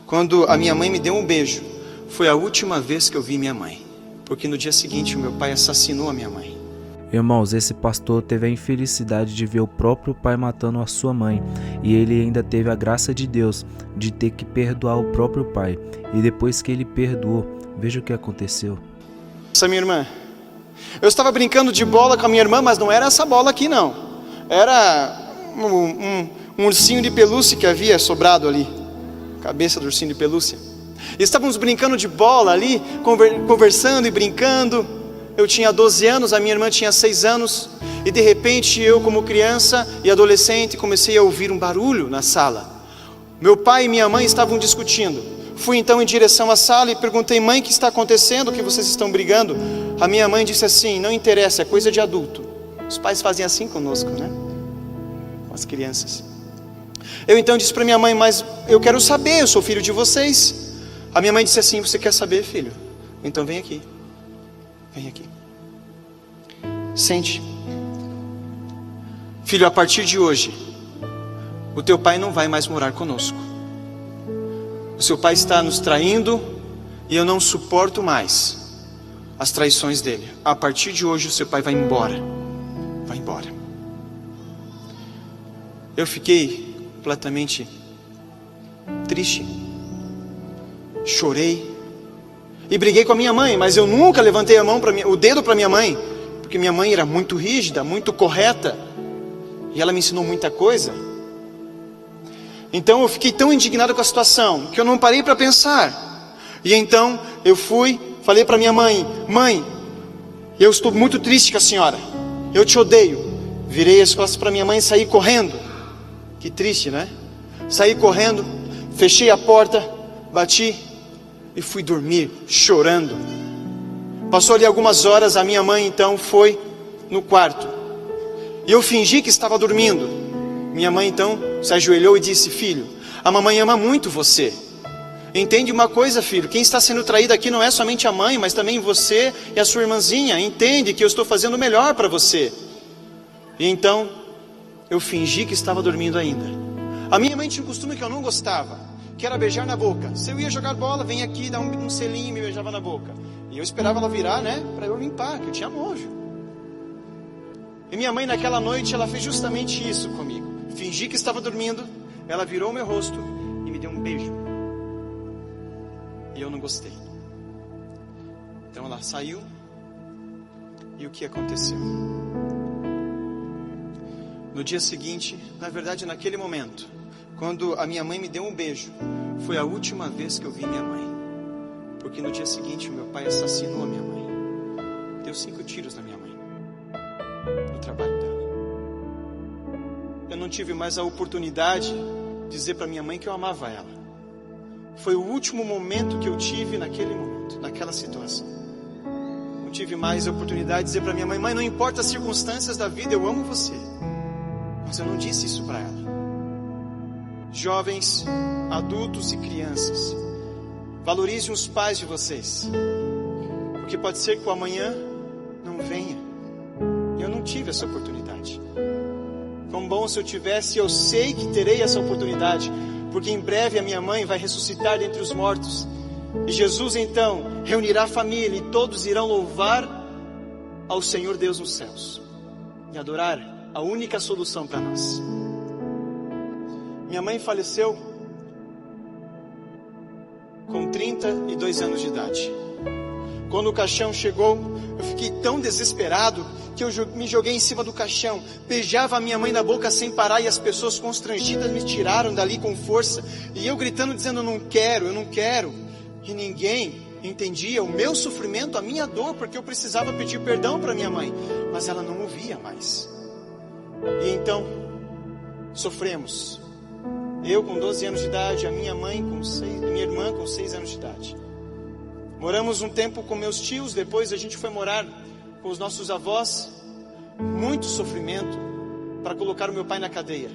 quando a minha mãe me deu um beijo, foi a última vez que eu vi minha mãe, porque no dia seguinte o meu pai assassinou a minha mãe. Irmãos, esse pastor teve a infelicidade de ver o próprio pai matando a sua mãe, e ele ainda teve a graça de Deus de ter que perdoar o próprio pai. E depois que ele perdoou, veja o que aconteceu. Essa minha irmã, eu estava brincando de bola com a minha irmã, mas não era essa bola aqui não, era um ursinho de pelúcia que havia sobrado ali, cabeça do ursinho de pelúcia. E estávamos brincando de bola ali, conversando e brincando. Eu tinha 12 anos, a minha irmã tinha 6 anos, e de repente eu, como criança e adolescente, comecei a ouvir um barulho na sala. Meu pai e minha mãe estavam discutindo. Fui então em direção à sala e perguntei: mãe, o que está acontecendo? O que vocês estão brigando? A minha mãe disse assim: não interessa, é coisa de adulto. Os pais fazem assim conosco, né? Com as crianças. Eu então disse para minha mãe: mas eu quero saber, eu sou filho de vocês. A minha mãe disse assim: você quer saber, filho? Então vem aqui. Vem aqui. Sente. Filho, a partir de hoje, o teu pai não vai mais morar conosco. O seu pai está nos traindo e eu não suporto mais as traições dele. A partir de hoje, o seu pai vai embora. Vai embora. Eu fiquei completamente triste. Chorei. E briguei com a minha mãe, mas eu nunca levantei o dedo para minha mãe, porque minha mãe era muito rígida, muito correta, e ela me ensinou muita coisa. Então eu fiquei tão indignado com a situação, que eu não parei para pensar. E então eu falei para minha mãe: mãe, eu estou muito triste com a senhora, eu te odeio. Virei as costas para minha mãe e saí correndo. Que triste, né? Saí correndo, fechei a porta, bati e fui dormir, chorando. Passou ali algumas horas, a minha mãe então foi no quarto. E eu fingi que estava dormindo. Minha mãe então se ajoelhou e disse: filho, a mamãe ama muito você. Entende uma coisa, filho, quem está sendo traído aqui não é somente a mãe, mas também você e a sua irmãzinha. Entende que eu estou fazendo o melhor para você. E então eu fingi que estava dormindo ainda. A minha mãe tinha um costume que eu não gostava, que era beijar na boca. Se eu ia jogar bola, vem aqui, dá um selinho e me beijava na boca. E eu esperava ela virar, né, para eu limpar, que eu tinha nojo. E minha mãe naquela noite, ela fez justamente isso comigo. Fingi que estava dormindo, ela virou o meu rosto e me deu um beijo. E eu não gostei. Então ela saiu. E o que aconteceu? No dia seguinte, na verdade naquele momento, quando a minha mãe me deu um beijo, foi a última vez que eu vi minha mãe. Porque no dia seguinte o meu pai assassinou a minha mãe. Deu 5 tiros na minha mãe, no trabalho dela. Eu não tive mais a oportunidade de dizer para minha mãe que eu amava ela. Foi o último momento que eu tive naquele momento, naquela situação. Não tive mais a oportunidade de dizer para minha mãe: mãe, não importa as circunstâncias da vida, eu amo você. Mas eu não disse isso para ela. Jovens, adultos e crianças, valorizem os pais de vocês, porque pode ser que o amanhã não venha. Eu não tive essa oportunidade. Quão bom se eu tivesse. Eu sei que terei essa oportunidade, porque em breve a minha mãe vai ressuscitar dentre os mortos, e Jesus então reunirá a família, e todos irão louvar ao Senhor Deus nos céus e adorar a única solução para nós. Minha mãe faleceu com 32 anos de idade. Quando o caixão chegou, eu fiquei tão desesperado que eu me joguei em cima do caixão, beijava a minha mãe na boca sem parar, e as pessoas constrangidas me tiraram dali com força, e eu gritando, dizendo: eu não quero, e ninguém entendia o meu sofrimento, a minha dor, porque eu precisava pedir perdão para minha mãe, mas ela não ouvia mais. E então sofremos. Eu com 12 anos de idade, a minha irmã com 6 anos de idade. Moramos um tempo com meus tios, depois a gente foi morar com os nossos avós. Muito sofrimento para colocar o meu pai na cadeia.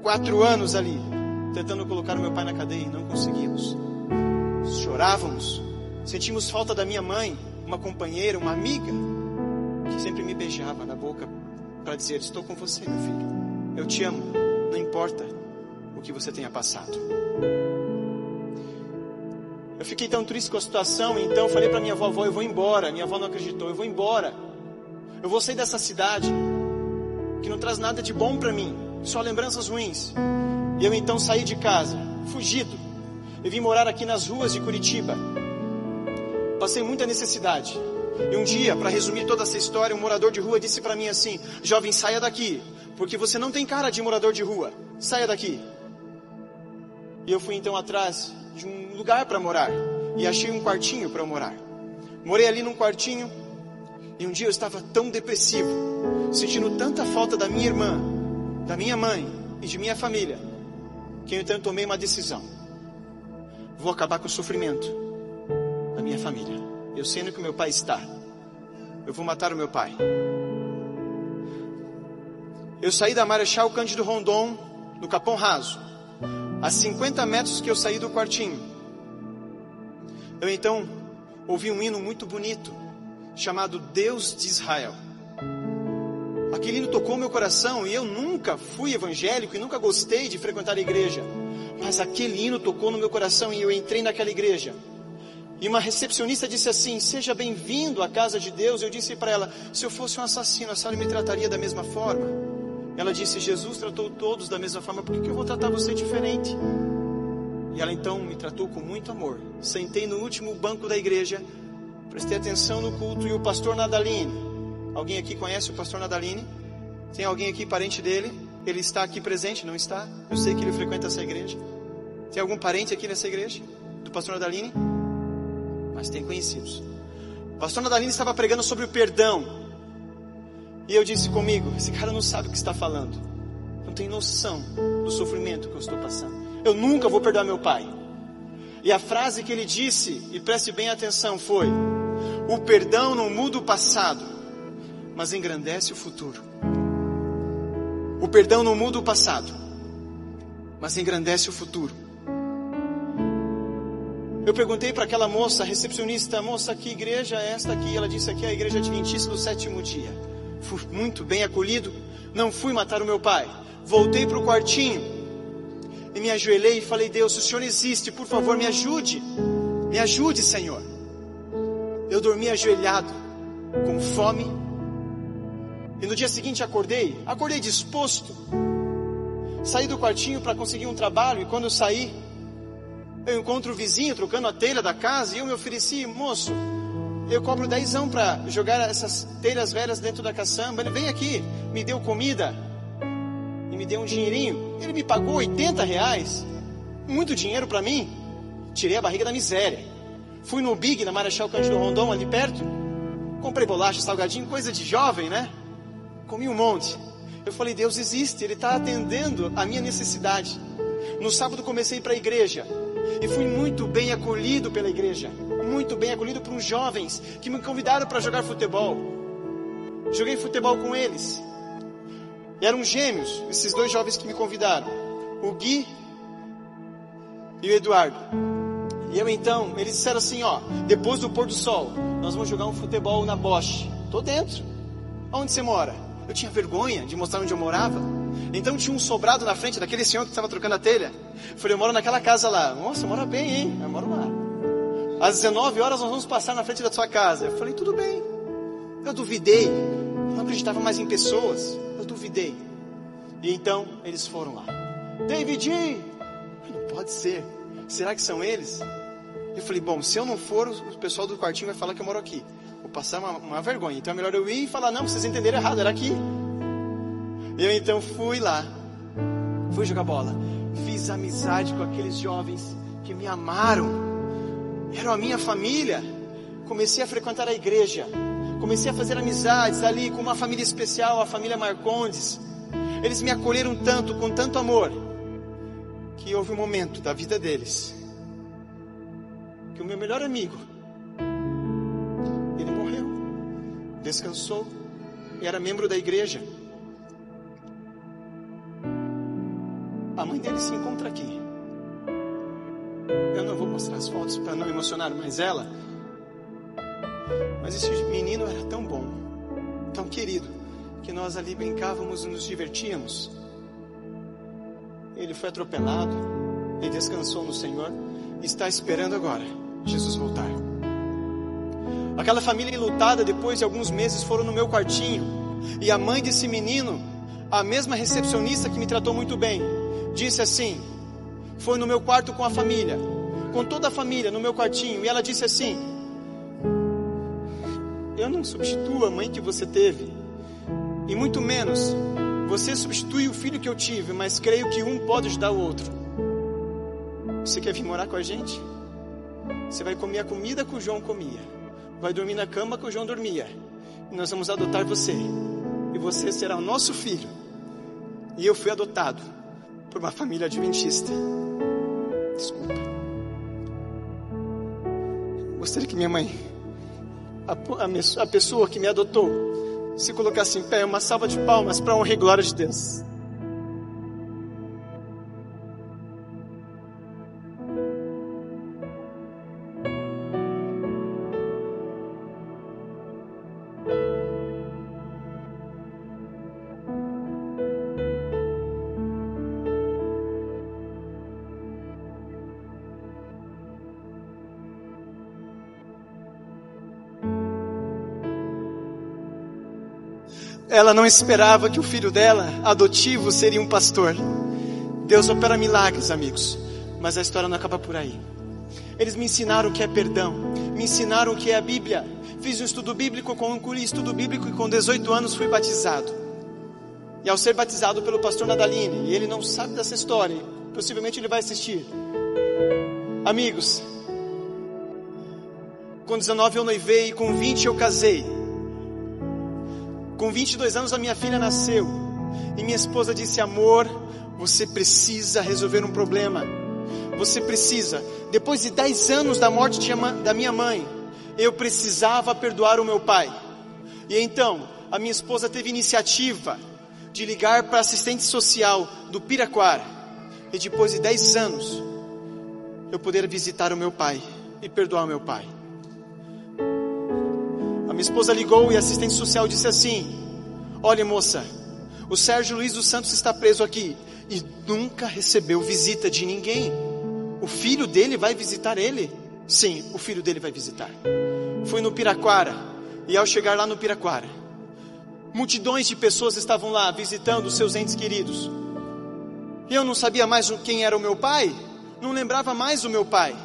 4 anos ali, tentando colocar o meu pai na cadeia, e não conseguimos. Chorávamos, sentimos falta da minha mãe, uma companheira, uma amiga, que sempre me beijava na boca para dizer: estou com você, meu filho, eu te amo, não importa o que você tenha passado. Eu fiquei tão triste com a situação, então falei para minha avó, eu vou embora. Minha avó não acreditou, eu vou embora. Eu vou sair dessa cidade, que não traz nada de bom para mim, só lembranças ruins. E eu então saí de casa, fugido. Eu vim morar aqui nas ruas de Curitiba. Passei muita necessidade. E um dia, para resumir toda essa história, um morador de rua disse para mim assim: jovem, saia daqui, porque você não tem cara de morador de rua. Saia daqui. E eu fui então atrás de um lugar para morar. E achei um quartinho para morar. Morei ali num quartinho. E um dia eu estava tão depressivo, sentindo tanta falta da minha irmã, da minha mãe e de minha família, que eu então tomei uma decisão. Vou acabar com o sofrimento da minha família. Eu sei onde que o meu pai está. Eu vou matar o meu pai. Eu saí da Marechal Cândido Rondon, no Capão Raso. A 50 metros que eu saí do quartinho, eu então ouvi um hino muito bonito, chamado Deus de Israel. Aquele hino tocou meu coração, e eu nunca fui evangélico e nunca gostei de frequentar a igreja. Mas aquele hino tocou no meu coração e eu entrei naquela igreja. E uma recepcionista disse assim: seja bem-vindo à casa de Deus. Eu disse para ela: se eu fosse um assassino, a senhora me trataria da mesma forma? Ela disse: Jesus tratou todos da mesma forma, por que eu vou tratar você diferente? E ela então me tratou com muito amor. Sentei no último banco da igreja, prestei atenção no culto, e o pastor Nadaline. Alguém aqui conhece o pastor Nadaline? Tem alguém aqui parente dele? Ele está aqui presente, não está? Eu sei que ele frequenta essa igreja. Tem algum parente aqui nessa igreja? Do pastor Nadaline? Mas tem conhecidos. O pastor Nadaline estava pregando sobre o perdão. E eu disse comigo: esse cara não sabe o que está falando. Não tem noção do sofrimento que eu estou passando. Eu nunca vou perdoar meu pai. E a frase que ele disse, e preste bem atenção, foi: o perdão não muda o passado, mas engrandece o futuro. O perdão não muda o passado, mas engrandece o futuro. Eu perguntei para aquela moça, recepcionista: moça, que igreja é esta aqui? Ela disse: aqui é a igreja adventista do sétimo dia. Fui muito bem acolhido, não fui matar o meu pai. Voltei para o quartinho e me ajoelhei e falei: Deus, se o Senhor existe, por favor, me ajude. Me ajude, Senhor. Eu dormi ajoelhado, com fome. E no dia seguinte acordei disposto. Saí do quartinho para conseguir um trabalho. E quando eu saí, eu encontro o vizinho trocando a telha da casa. E eu me ofereci: moço, eu cobro 10 para jogar essas telhas velhas dentro da caçamba. Ele: vem aqui. Me deu comida e me deu um dinheirinho. Ele me pagou R$80, muito dinheiro para mim. Tirei a barriga da miséria. Fui no Big, na Marechal Cândido Rondon, ali perto. Comprei bolacha, salgadinho, coisa de jovem, né? Comi um monte. Eu falei: Deus existe, Ele está atendendo a minha necessidade. No sábado comecei para a igreja e fui muito bem acolhido pela igreja. Muito bem acolhido por uns jovens que me convidaram para jogar futebol. Joguei futebol com eles. E eram gêmeos, esses 2 jovens que me convidaram, o Gui e o Eduardo. E eu então, eles disseram assim: ó, depois do pôr do sol, nós vamos jogar um futebol na Bosch. Tô dentro. Onde você mora? Eu tinha vergonha de mostrar onde eu morava. Então tinha um sobrado na frente daquele senhor que estava trocando a telha. Eu falei: eu moro naquela casa lá. Nossa, mora bem, hein? Eu moro lá. Às 19 horas nós vamos passar na frente da sua casa. Eu falei: tudo bem. Eu duvidei. Eu não acreditava mais em pessoas. Eu duvidei. E então eles foram lá. David, não pode ser. Será que são eles? Eu falei: bom, se eu não for, o pessoal do quartinho vai falar que eu moro aqui. Vou passar uma vergonha. Então é melhor eu ir e falar: não, vocês entenderam errado, era aqui. Eu então fui lá. Fui jogar bola. Fiz amizade com aqueles jovens que me amaram. Eram a minha família. Comecei a frequentar a igreja. Comecei a fazer amizades ali com uma família especial, a família Marcondes. Eles me acolheram tanto, com tanto amor, que houve um momento da vida deles que o meu melhor amigo, ele morreu, descansou, e era membro da igreja. A mãe dele se encontra aqui. Eu não vou mostrar as fotos para não emocionar mais ela, mas esse menino era tão bom, tão querido, que nós ali brincávamos e nos divertíamos. Ele foi atropelado, ele descansou no Senhor e está esperando agora Jesus voltar. Aquela família enlutada, depois de alguns meses, foram no meu quartinho, e a mãe desse menino, a mesma recepcionista que me tratou muito bem, disse assim, foi no meu quarto com a família, com toda a família no meu quartinho, e ela disse assim: eu não substituo a mãe que você teve, e muito menos você substitui o filho que eu tive, mas creio que um pode ajudar o outro. Você quer vir morar com a gente? Você vai comer a comida que o João comia, vai dormir na cama que o João dormia, e nós vamos adotar você, e você será o nosso filho. E eu fui adotado por uma família adventista. Desculpa. Gostaria que minha mãe, a pessoa que me adotou, se colocasse em pé, uma salva de palmas para a honra e glória de Deus. Ela não esperava que o filho dela, adotivo, seria um pastor. Deus opera milagres, amigos, mas a história não acaba por aí. Eles me ensinaram o que é perdão, me ensinaram o que é a Bíblia. Fiz um estudo bíblico, concluí estudo bíblico e com 18 anos fui batizado. E ao ser batizado pelo pastor Nadaline, e ele não sabe dessa história, possivelmente ele vai assistir. Amigos, com 19 eu noivei, com 20 eu casei. Com 22 anos a minha filha nasceu, e minha esposa disse: amor, você precisa resolver um problema, você precisa. Depois de 10 anos da morte da minha mãe, eu precisava perdoar o meu pai. E então, a minha esposa teve iniciativa de ligar para a assistente social do Piraquara, e depois de 10 anos, eu poder visitar o meu pai e perdoar o meu pai. A minha esposa ligou e a assistente social disse assim: olha, moça, o Sérgio Luiz dos Santos está preso aqui e nunca recebeu visita de ninguém. O filho dele vai visitar ele? Sim, o filho dele vai visitar. Fui no Piraquara, e ao chegar lá no Piraquara, multidões de pessoas estavam lá visitando os seus entes queridos. E eu não sabia mais quem era o meu pai, não lembrava mais o meu pai.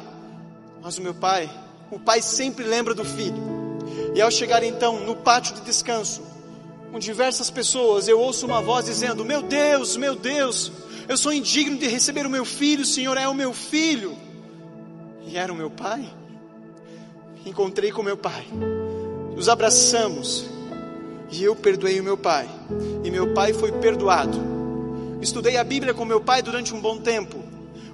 Mas o pai sempre lembra do filho. E ao chegar então no pátio de descanso, com diversas pessoas, eu ouço uma voz dizendo: meu Deus, eu sou indigno de receber o meu filho, o Senhor é o meu filho. E era o meu pai. Encontrei com meu pai, nos abraçamos, e eu perdoei o meu pai, e meu pai foi perdoado. Estudei a Bíblia com meu pai durante um bom tempo,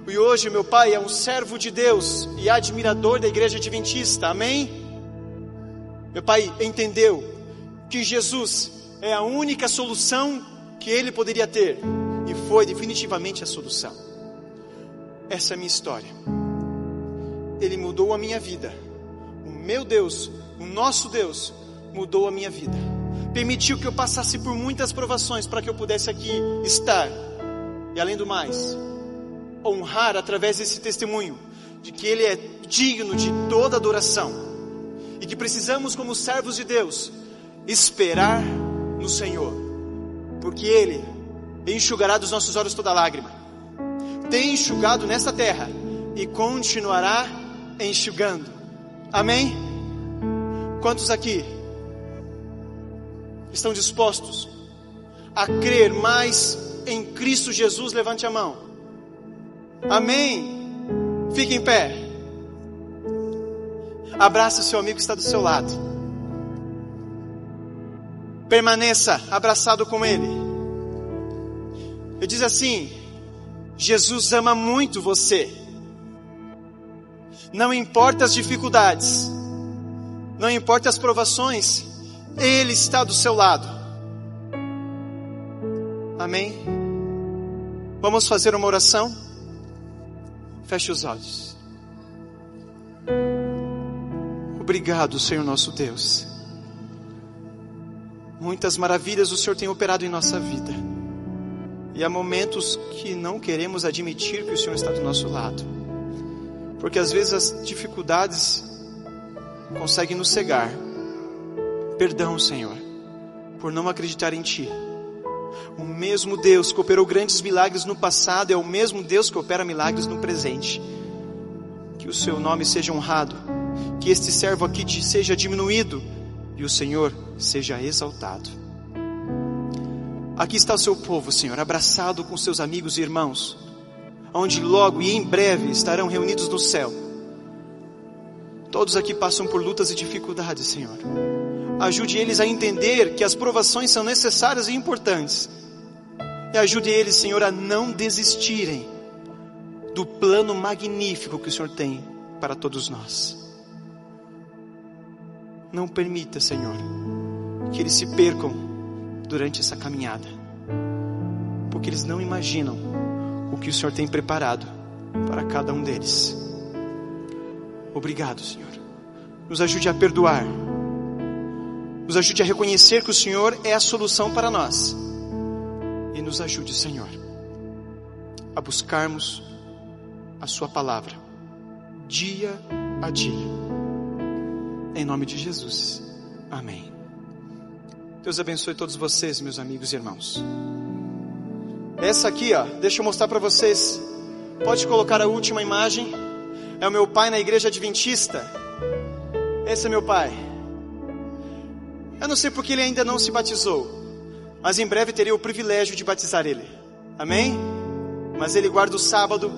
e hoje meu pai é um servo de Deus e admirador da igreja adventista, amém? Meu pai entendeu que Jesus é a única solução que ele poderia ter, e foi definitivamente a solução. Essa é a minha história. Ele mudou a minha vida. O meu Deus, o nosso Deus, mudou a minha vida. Permitiu que eu passasse por muitas provações para que eu pudesse aqui estar. E além do mais, honrar através desse testemunho de que Ele é digno de toda adoração. E que precisamos, como servos de Deus, esperar no Senhor, porque Ele enxugará dos nossos olhos toda lágrima. Tem enxugado nesta terra e continuará enxugando. Amém? Quantos aqui estão dispostos a crer mais em Cristo Jesus? Levante a mão. Amém? Fique em pé. Abraça o seu amigo que está do seu lado. Permaneça abraçado com ele. Ele diz assim: Jesus ama muito você. Não importa as dificuldades, não importa as provações, Ele está do seu lado. Amém? Vamos fazer uma oração? Feche os olhos. Obrigado, Senhor nosso Deus. Muitas maravilhas o Senhor tem operado em nossa vida. E há momentos que não queremos admitir que o Senhor está do nosso lado. porque às vezes as dificuldades conseguem nos cegar. Perdão, Senhor, por não acreditar em Ti. O mesmo Deus que operou grandes milagres no passado é o mesmo Deus que opera milagres no presente. Que o Seu nome seja honrado, que este servo aqui seja diminuído e o Senhor seja exaltado. Aqui está o Seu povo, Senhor, abraçado com seus amigos e irmãos, onde logo e em breve estarão reunidos no céu. Todos aqui passam por lutas e dificuldades, Senhor. Ajude eles a entender que as provações são necessárias e importantes. E ajude eles, Senhor, a não desistirem do plano magnífico que o Senhor tem para todos nós. Não permita, Senhor, que eles se percam durante essa caminhada, porque eles não imaginam o que o Senhor tem preparado para cada um deles. Obrigado, Senhor. Nos ajude a perdoar. Nos ajude a reconhecer que o Senhor é a solução para nós. E nos ajude, Senhor, a buscarmos a Sua palavra dia a dia. Em nome de Jesus. Amém. Deus abençoe todos vocês, meus amigos e irmãos. Essa aqui, deixa eu mostrar para vocês. Pode colocar a última imagem. É o meu pai na igreja adventista. Esse é meu pai. Eu não sei porque ele ainda não se batizou, mas em breve terei o privilégio de batizar ele. Amém? Mas ele guarda o sábado,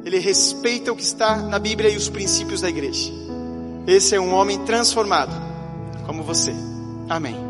ele respeita o que está na Bíblia e os princípios da igreja. Esse é um homem transformado, como você. Amém.